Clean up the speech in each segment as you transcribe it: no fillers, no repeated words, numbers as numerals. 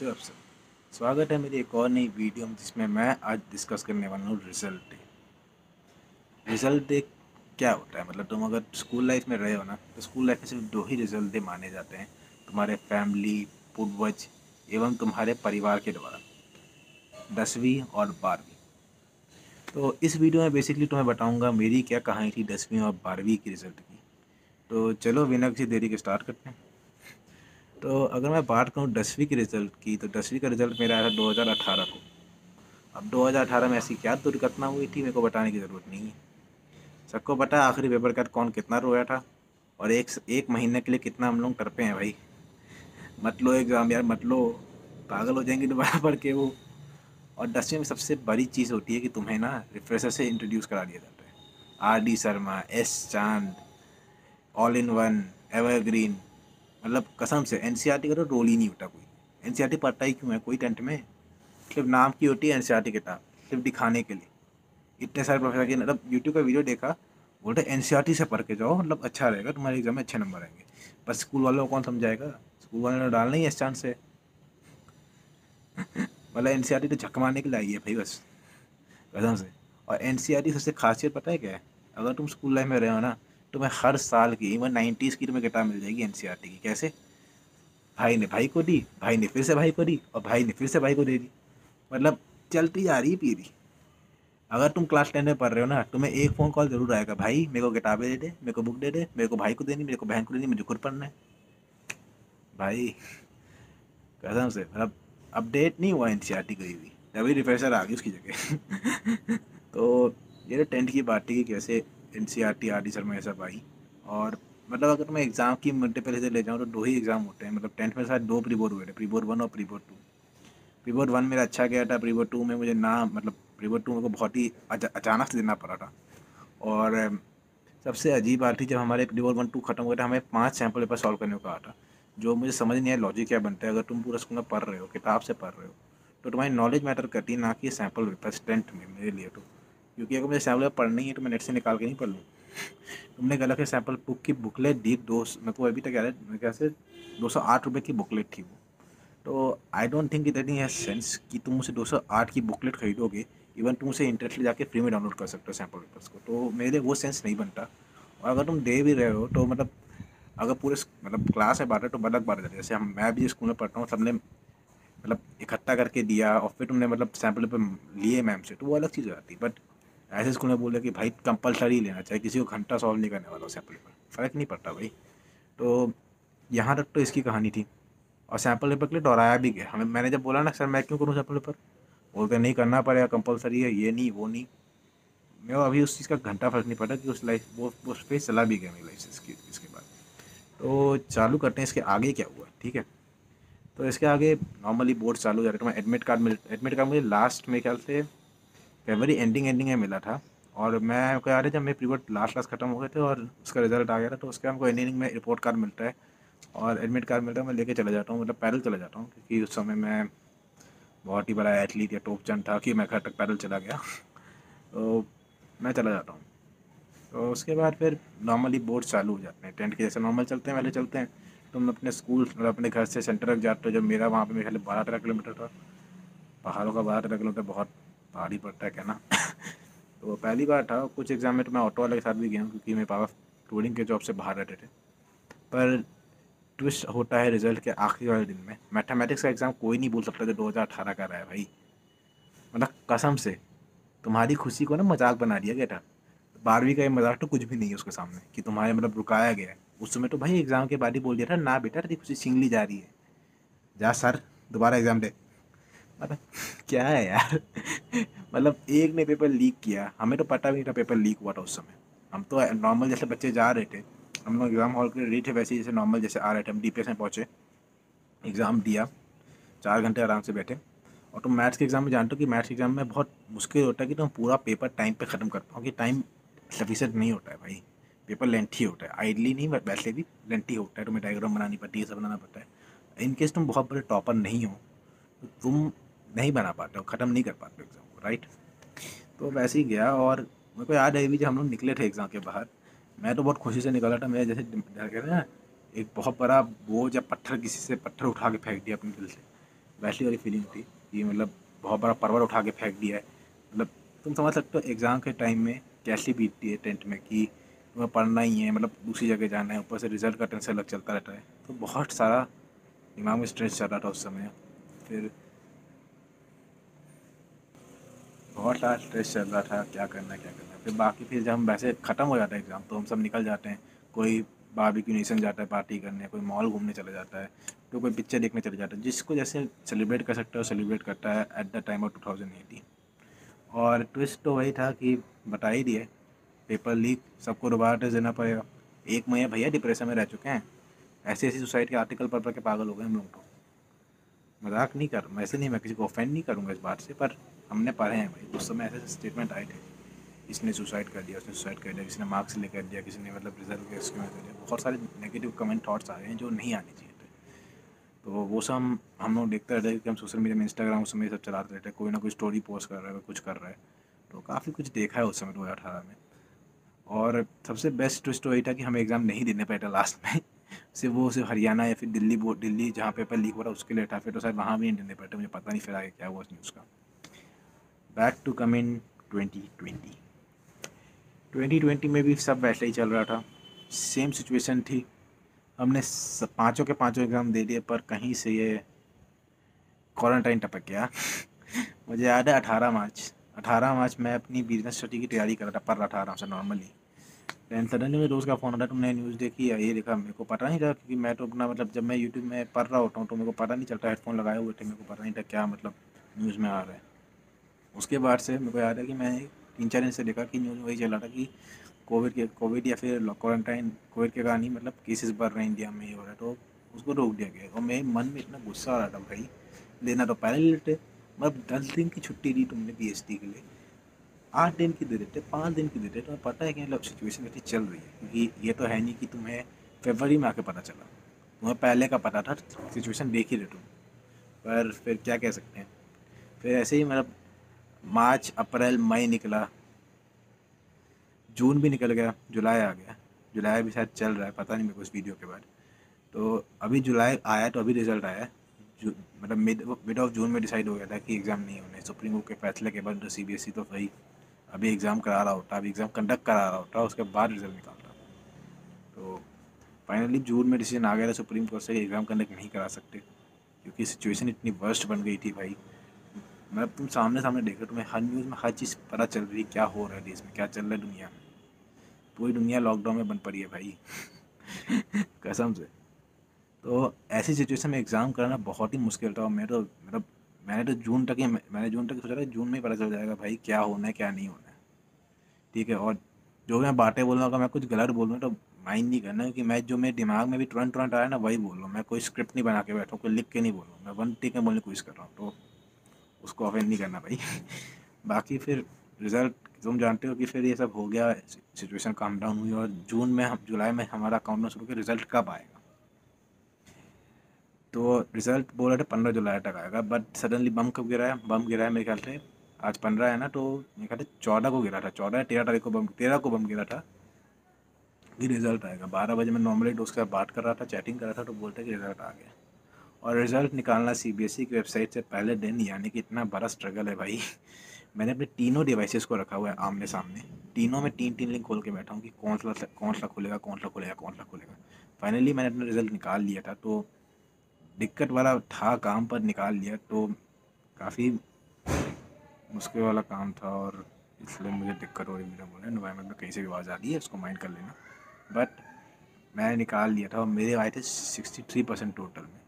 कैसे हो आप सब। स्वागत है मेरी एक और नई वीडियो में जिसमें मैं आज डिस्कस करने वाला हूँ रिजल्ट डे। रिजल्ट डे क्या होता है, मतलब तुम अगर स्कूल लाइफ में रहे हो ना, तो स्कूल लाइफ में सिर्फ दो ही रिजल्ट डे माने जाते हैं, तुम्हारे फैमिली, पूर्वज एवं तुम्हारे परिवार के द्वारा, 10वीं और 12वीं। तो इस वीडियो में बेसिकली तुम्हें बताऊंगा मेरी क्या कहानी थी 10वीं और 12वीं की रिजल्ट की। तो चलो बिना किसी देरी के स्टार्ट करते हैं। तो अगर मैं बात करूँ 10वीं के रिज़ल्ट की, तो 10वीं का रिज़ल्ट मेरा आया था 2018 को। अब 2018 में ऐसी क्या दुर्घटना हुई थी मेरे को बताने की ज़रूरत नहीं है। सबको पता है आखिरी पेपर का कौन कितना रोया था, और एक एक महीने के लिए कितना हम लोग तड़पे हैं भाई। मत लो एग्ज़ाम यार, मत लो, पागल हो जाएंगे दोबारा पढ़ के वो। और 10वीं में सबसे बड़ी चीज़ होती है कि तुम्हें ना रिफ्रेशर से इंट्रोड्यूस करा दिया जाता है। आर डी शर्मा, एस चांद, ऑल इन वन, एवरग्रीन, मतलब कसम से एनसीईआरटी का तो रोल ही नहीं होता कोई। एनसीईआरटी पढ़ता ही क्यों है कोई टेंथ में। सिर्फ नाम की होती है एनसीईआरटी किताब, सिर्फ दिखाने के लिए। इतने सारे प्रोफेसर के मतलब यूट्यूब का वीडियो देखा, बोलते एनसीईआरटी से पढ़ के जाओ, मतलब अच्छा रहेगा, तुम्हारे एग्जाम में अच्छे नंबर आएंगे। बस स्कूल वालों को कौन समझाएगा, स्कूल वालों ने डालना ही इस चांस से। मतलब एनसीईआरटी तो झक मारने के लिए आई है भाई बस, कसम से। और एनसीईआरटी सबसे खासियत पता है क्या है, अगर तुम स्कूल लाइफ में रहे हो ना, तुम्हें हर साल की इवन 90s की तुम्हें किताब मिल जाएगी एनसीईआरटी की। कैसे? भाई ने भाई को दी, भाई ने फिर से भाई को दी, और भाई ने फिर से भाई को दे दी। मतलब चलती जा रही है पीढ़ी। अगर तुम क्लास 10 में पढ़ रहे हो ना, तुम्हें एक फ़ोन कॉल जरूर आएगा, भाई मेरे को किताबें दे दे, मेरे को बुक दे दे, मेरे को भाई को देनी, मेरे को बहन को देनी, मुझे खुद पढ़ना है। भाई कसम से, मतलब अपडेट नहीं हुआ एनसीईआरटी कोई भी, तभी रिफ्रेशर आ गई उसकी जगह। तो ये तो 10th की बात थी कि कैसे एनसीईआरटी आर डी शर्मा ये सब आई। और मतलब अगर मैं एग्ज़ाम की मल्टीपल से ले जाऊँ तो दो ही एग्ज़ाम होते हैं, मतलब 10th में शायद दो प्री बोर्ड हुए थे, प्री बोर्ड 1 और प्री बोर्ड 2। प्री बोर्ड 1 मेरा अच्छा गया था, प्री बोर्ड 2 में मुझे ना, मतलब प्री बोर्ड 2 मेरे को बहुत ही अचानक से देना पड़ा था। और सबसे अजीब बात थी जब हमारे प्री-बोर्ड 1-2 खत्म हुए थे, हमें 5 सैंपल पेपर सॉल्व करने को कहा था। जो मुझे समझ नहीं आया लॉजिक क्या बनता है। अगर तुम पूरा स्कूल में पढ़ रहे हो, किताब से पढ़ रहे हो, तो तुम्हारी नॉलेज मैटर करती है, ना कि सैंपल पेपर स्ट्रेंथ में, मेरे लिए तो। क्योंकि अगर मुझे सैंपल पेपर पढ़नी है तो मैं नेट से निकाल के नहीं पढ़ लूँ। तुमने गलत है, सैंपल बुक की बुकलेट दी, दो मेरे को अभी तक याद है, मेरे ख्याल से 208 रुपये की बुकलेट थी वो। तो I don't think it any has sense कि तुम उसे 208 की बुकलेट खरीदोगे। इवन तुम उसे इंटरनेट से जाके फ्री में डाउनलोड कर सकते हो सैम्पल पेपर्स को, तो मेरे लिए वो सेंस नहीं बनता। और अगर तुम दे भी रहे हो तो मतलब अगर पूरे मतलब क्लास में बांटे तो अलग बात है। जैसे हम, मैं भी स्कूल में पढ़ता हूँ, सबने मतलब इकट्ठा करके दिया और फिर तुमने मतलब सैम्पल पेपर लिए मैम से, तो वो अलग चीज़ हो जाती है। बट ऐसे स्कूल में बोले कि भाई कंपलसरी लेना चाहिए, किसी को घंटा सॉल्व नहीं करने वाला सैम्पल पेपर, फ़र्क नहीं पड़ता भाई। तो यहाँ तक तो इसकी कहानी थी। और सैंपल पेपर के लिए दोहराया भी गया हमें। मैंने जब बोला ना सर मैं क्यों करूँ सैंपल पेपर, बोलते नहीं करना पड़ेगा, कंपलसरी है, ये नहीं वो नहीं। मेरे को अभी उस चीज़ का घंटा फर्क नहीं पड़ा कि उस लाइफ वो उस फेज चला भी गया मेरी लाइफ से इसके बाद। तो चालू करते हैं इसके आगे क्या हुआ, ठीक है। तो इसके आगे नॉर्मली बोर्ड चालू हो जा रहे, तो मैं एडमिट कार्ड मुझे लास्ट मेरे ख्याल से फरवरी एंडिंग में मिला था। और मैं को याद है जब मेरे प्री बोर्ड लास्ट लास्ट खत्म हो गए थे और उसका रिजल्ट आ गया था, तो उसके हमको एंडिंग में रिपोर्ट कार्ड मिलता है और एडमिट कार्ड मिलता है। मैं लेके चला जाता हूँ, मतलब पैदल चला जाता हूँ, क्योंकि उस समय मैं बहुत ही बड़ा एथलीट या टोपचंद था कि मैं घर तक पैदल चला गया। तो मैं चला जाता हूँ। तो उसके बाद फिर नॉर्मली बोर्ड चालू हो जाते हैं, 10th के जैसे नॉर्मल चलते हैं, पहले चलते हैं। तुम अपने स्कूल मतलब अपने घर से सेंटर तक जाते हो, जब मेरा वहाँ पे मेरे ख्याल 12-13 किलोमीटर था। पहाड़ों का 12-13 किलोमीटर बहुत भारी पड़ता है, कहना। तो पहली बार था, कुछ एग्ज़ाम में तो मैं ऑटो वाले के साथ भी गया हूँ, क्योंकि मेरे पापा टूरिंग के जॉब से बाहर रहते थे। पर ट्विस्ट होता है रिजल्ट के आखिरी वाले दिन में। मैथमेटिक्स का एग्ज़ाम कोई नहीं बोल सकता जो 2018 का रहा है भाई, मतलब कसम से। तुम्हारी खुशी को ना मजाक बना दिया गया था। 12वीं का ये मजाक तो कुछ भी नहीं है उसके सामने, कि तुम्हारे मतलब रुकाया गया है। उस समय तो भाई एग्ज़ाम के बाद ही बोल दिया था ना बेटा तेरी खुशी छीन ली जा रही है, जा सर दोबारा एग्ज़ाम दे। मतलब क्या है यार। मतलब एक ने पेपर लीक किया, हमें तो पता भी नहीं था पेपर लीक हुआ था उस समय। हम तो नॉर्मल जैसे बच्चे जा रहे थे, हम लोग एग्ज़ाम हॉल के रेडी थे, वैसे ही जैसे नॉर्मल जैसे आ रहे थे, हम डीपीएस में पहुँचे, एग्ज़ाम दिया, 4 घंटे आराम से बैठे। और तुम मैथ्स के एग्ज़ाम में जानते हो कि मैथ्स के एग्ज़ाम में बहुत मुश्किल होता है कि तुम पूरा पेपर टाइम पे ख़त्म कर पाओ, कि टाइम सफिशेंट नहीं होता है भाई। पेपर लेंथी होता है, आइडली नहीं बट वैसे भी लेंथी होता है, तुम्हें डायग्राम बनानी पड़ती है, ये सब बनाना पड़ता है। इन केस तुम बहुत बड़े टॉपर नहीं हो तो तुम नहीं बना पाते हो, ख़त्म नहीं कर पाते हो एग्ज़ाम को, राइट। तो वैसे ही गया। और मेरे को याद है अभी जब हम लोग निकले थे एग्ज़ाम के बाहर, मैं तो बहुत खुशी से निकला था। मैं जैसे कहते हैं ना, एक बहुत बड़ा बोझ या पत्थर, किसी से पत्थर उठा के फेंक दिया अपने दिल से, वैसी वाली फीलिंग थी कि मतलब बहुत बड़ा पर्वत उठा के फेंक दिया है। मतलब तुम समझ सकते हो एग्ज़ाम के टाइम में कैसी बीतती है टेंथ में, कि तुम्हें पढ़ना ही है, मतलब दूसरी जगह जाना है, ऊपर से रिजल्ट का टेंशन अलग चलता रहता है, तो बहुत सारा दिमाग में स्ट्रेस चल रहा था उस समय। फिर बहुत सारा स्ट्रेस चल रहा था, क्या करना है क्या करना है। फिर बाकी फिर जब हम वैसे ख़त्म हो जाता है एग्ज़ाम तो हम सब निकल जाते हैं। कोई बारबेक्यू नेशन जाता है पार्टी करने, कोई मॉल घूमने चला जाता है, तो कोई पिक्चर देखने चले जाता है। जिसको जैसे सेलिब्रेट कर सकता है वो सेलिब्रेट करता है एट द टाइम ऑफ 2018। और ट्विस्ट तो वही था कि बता ही दिए, पेपर लीक, सबको दोबारा टेस्ट देना पड़ेगा। एक महीने भैया डिप्रेशन में रह चुके हैं, ऐसे ऐसे सुसाइड के आर्टिकल पढ़ के पागल हो गए हम लोग तो। मजाक नहीं कर, वैसे नहीं, मैं किसी को ऑफेंड नहीं करूँगा इस बात से, पर हमने पढ़े हैं भाई, उस समय ऐसे ऐसे स्टेटमेंट आए थे, इसने सुसाइड कर दिया, उसने सुसाइड कर दिया, किसी ने मार्क्स लेकर दिया, किसी ने मतलब रिजल्ट के उसके में कर दिया। बहुत सारे नेगेटिव कमेंट थॉट्स आ रहे हैं जो नहीं आने चाहिए थे। तो वो सब हम लोग देखते रहते हैं कि हम सोशल मीडिया में इंस्टाग्राम उस समय सब चलाते रहते हैं, कोई ना कोई स्टोरी पोस्ट कर रहा है, कोई कुछ कर रहा है। तो काफ़ी कुछ देखा है उस समय 2018 में। और सबसे बेस्ट ट्विस्ट वही था कि हमें एग्ज़ाम नहीं देने पड़े थे लास्ट में। सिर्फ हरियाणा या फिर दिल्ली बोर्ड, दिल्ली जहाँ पेपर लीक हो रहा उसके लिए था, फिर तो शायद वहाँ भी नहीं देने पड़े थे, मुझे पता नहीं फिर आगे क्या हुआ उस न्यूज़ का। बैक टू कम इन 2020। 2020 में भी सब वैसे ही चल रहा था, सेम सिचुएशन थी। हमने पाँचों के पाँचों एग्ज़ाम दे दिए, पर कहीं से ये क्वारंटाइन टपक गया। मुझे याद है 18 मार्च मैं अपनी बिजनेस स्टडी की तैयारी कर रहा था, पढ़ रहा था आराम से नॉर्मली। दैन सडनली मेरे दोस्त का फ़ोन आता, तुमने न्यूज़ देखी या ये देखा? मेरे को पता नहीं था, क्योंकि मैं तो अपना मतलब जब मैं यूट्यूब में पढ़ रहा होता हूँ तो मेरे को पता नहीं चलता, हेडफोन लगाए हुए थे, मेरे को पता नहीं था क्या मतलब न्यूज़ में आ रहा है। उसके बाद से मेरे को याद है कि मैंने 3-4 दिन से देखा कि न्यूज़ में वही चल रहा था कि कोविड या फिर क्वारंटाइन, कोविड के कारण ही मतलब केसेस बढ़ रहे हैं इंडिया में, ये हो रहा है, तो उसको रोक दिया गया। और मेरे मन में इतना गुस्सा आ रहा था भाई, लेना तो पहले ले लेते, मतलब 10 दिन की छुट्टी दी तुमने पीएचडी के लिए, 8 दिन की दे देते, 5 दिन की देते, तुम्हें पता है कि मतलब सिचुएशन कैसी चल रही है, क्योंकि ये तो है नहीं कि तुम्हें फरवरी में आके पता चला, तुम्हें पहले का पता था, सिचुएशन देख ही रहे तुम। पर फिर क्या कह सकते हैं। फिर ऐसे ही मतलब मार्च अप्रैल मई निकला, जून भी निकल गया, जुलाई आ गया। जुलाई भी शायद चल रहा है, पता नहीं मेरे को इस वीडियो के बाद। तो अभी जुलाई आया तो अभी रिजल्ट आया है। मतलब मिड ऑफ जून में डिसाइड हो गया था कि एग्ज़ाम नहीं होने, सुप्रीम कोर्ट के फैसले के बाद सीबीएसई तो भाई अभी एग्ज़ाम करा रहा होता, अभी एग्ज़ाम कंडक्ट करा रहा होता, उसके बाद रिजल्ट निकालता। तो फाइनली जून में डिसीजन आ गया था सुप्रीम कोर्ट से कि एग्ज़ाम कंडक्ट नहीं करा सकते, क्योंकि सिचुएशन इतनी वर्स्ट बन गई थी भाई। मतलब तुम सामने सामने देख रहे हो, तुम्हें हर न्यूज़ में हर चीज़ पता चल रही है, क्या हो रहा है देश में, क्या चल रहा है दुनिया में। पूरी दुनिया लॉकडाउन में बन पड़ी है भाई। कसम से। तो ऐसी सिचुएशन में एग्ज़ाम कराना बहुत ही मुश्किल था, और मैं तो मतलब मैंने जून तक ही सोचा था, जून में ही पता चल जाएगा भाई क्या होना है क्या नहीं होना है। ठीक है, और जो मैं बातें बोल रहा हूँ, अगर मैं कुछ गलत बोल रहा हूँ तो माइंड नहीं करना, क्योंकि मैं जो मेरे दिमाग में भी तुरंत तुरंत आया ना वही बोल रहा हूँ, मैं कोई स्क्रिप्ट नहीं बना के बैठा हूँ, कोई लिख के नहीं बोल रहा हूँ, मैं वन टेक में बोलने की कोशिश कर रहा हूँ, तो उसको ऑफेंड नहीं करना भाई। बाकी फिर रिज़ल्ट तुम जानते हो कि फिर ये सब हो गया, सिचुएशन काम डाउन हुई, और जुलाई में हमारा काउंटडाउन शुरू किया, रिज़ल्ट कब आएगा। तो रिज़ल्ट बोल रहे थे 15 जुलाई तक आएगा, बट सडनली बम गिरा है मेरे ख्याल से। आज 15 है ना, तो मेरे ख्याल से 14 को गिरा था, 14 या 13 तारीख को, 13 को बम गिरा था कि रिज़ल्ट आएगा। 12 बजे मैं नॉर्मली दोस्त के साथ बात कर रहा था, चैटिंग कर रहा था, तो बोलते कि रिज़ल्ट आ गया। और रिज़ल्ट निकालना सीबीएसई की वेबसाइट से पहले दिन, यानी कि इतना बड़ा स्ट्रगल है भाई। मैंने अपने तीनों डिवाइसेस को रखा हुआ है आमने सामने, तीनों में 3-3 लिंक खोल के बैठा हूँ कि कौन सा खुलेगा, कौन सा खुलेगा, कौन सा खुलेगा। फाइनली मैंने अपना रिज़ल्ट निकाल लिया था, तो दिक्कत वाला था काम, पर निकाल लिया, तो काफ़ी मुश्किल वाला काम था, और इसलिए मुझे दिक्कत हो रही है। मेरा बोला एनवायरनमेंट में कहीं से भी आवाज़ आ रही है, उसको माइंड कर लेना। बट मैंने निकाल लिया था, और मेरे आए थे 63% टोटल में।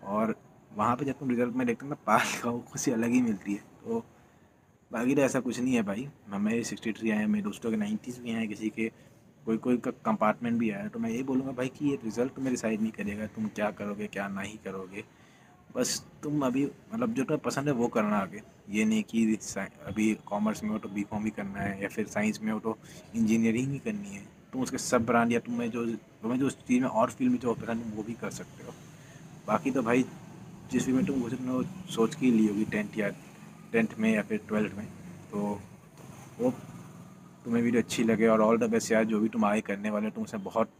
और वहाँ पे जब तुम रिजल्ट में देखते हो ना पास का, वो खुशी अलग ही मिलती है। तो बाकी तो ऐसा कुछ नहीं है भाई, मेरे 63 आए हैं, मेरे दोस्तों के 90s भी हैं, किसी के कोई कोई का कंपार्टमेंट भी आया है। तो मैं यही बोलूँगा भाई कि ये रिज़ल्ट तुम्हें डिसाइड नहीं करेगा तुम क्या करोगे क्या नहीं करोगे। बस तुम अभी मतलब जो तुम्हें पसंद है वो करना आगे। ये नहीं कि अभी कॉमर्स में हो तो बीकॉम ही करना है, या फिर साइंस में हो तो इंजीनियरिंग ही करनी है। तुम उसके सब ब्रांड, या तुम्हें जो उस चीज़ में और फील्ड में जो पसंद है वो भी कर सकते हो। बाकी तो भाई जिस भी में तुम घुसे तुमने वो सोच के ही ली होगी टेंथ में या फिर 12th में, तो वो तुम्हें वीडियो अच्छी लगे, और ऑल द बेस्ट यार, जो भी तुम आगे करने वाले हो तुम उसमें बहुत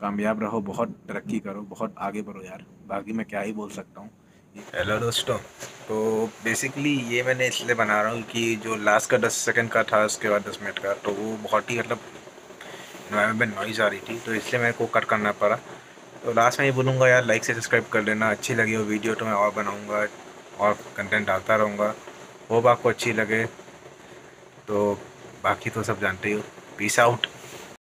कामयाब रहो, बहुत तरक्की करो, बहुत आगे बढ़ो यार। बाकी मैं क्या ही बोल सकता हूँ, हेलो दोस्तों। तो बेसिकली ये मैंने इसलिए बना रहा हूँ कि जो लास्ट का 10 सेकंड का था, उसके बाद 10 मिनट का, तो वो बहुत ही मतलब इन्वायरमेंट में नॉइज़ आ रही थी, तो इसलिए मेरे को कट करना पड़ा। तो लास्ट में ये बोलूँगा यार, लाइक से सब्सक्राइब कर लेना। अच्छी लगी वो वीडियो तो मैं और बनाऊँगा और कंटेंट डालता रहूँगा। होप आपको अच्छी लगे। तो बाकी तो सब जानते ही हो। Peace out.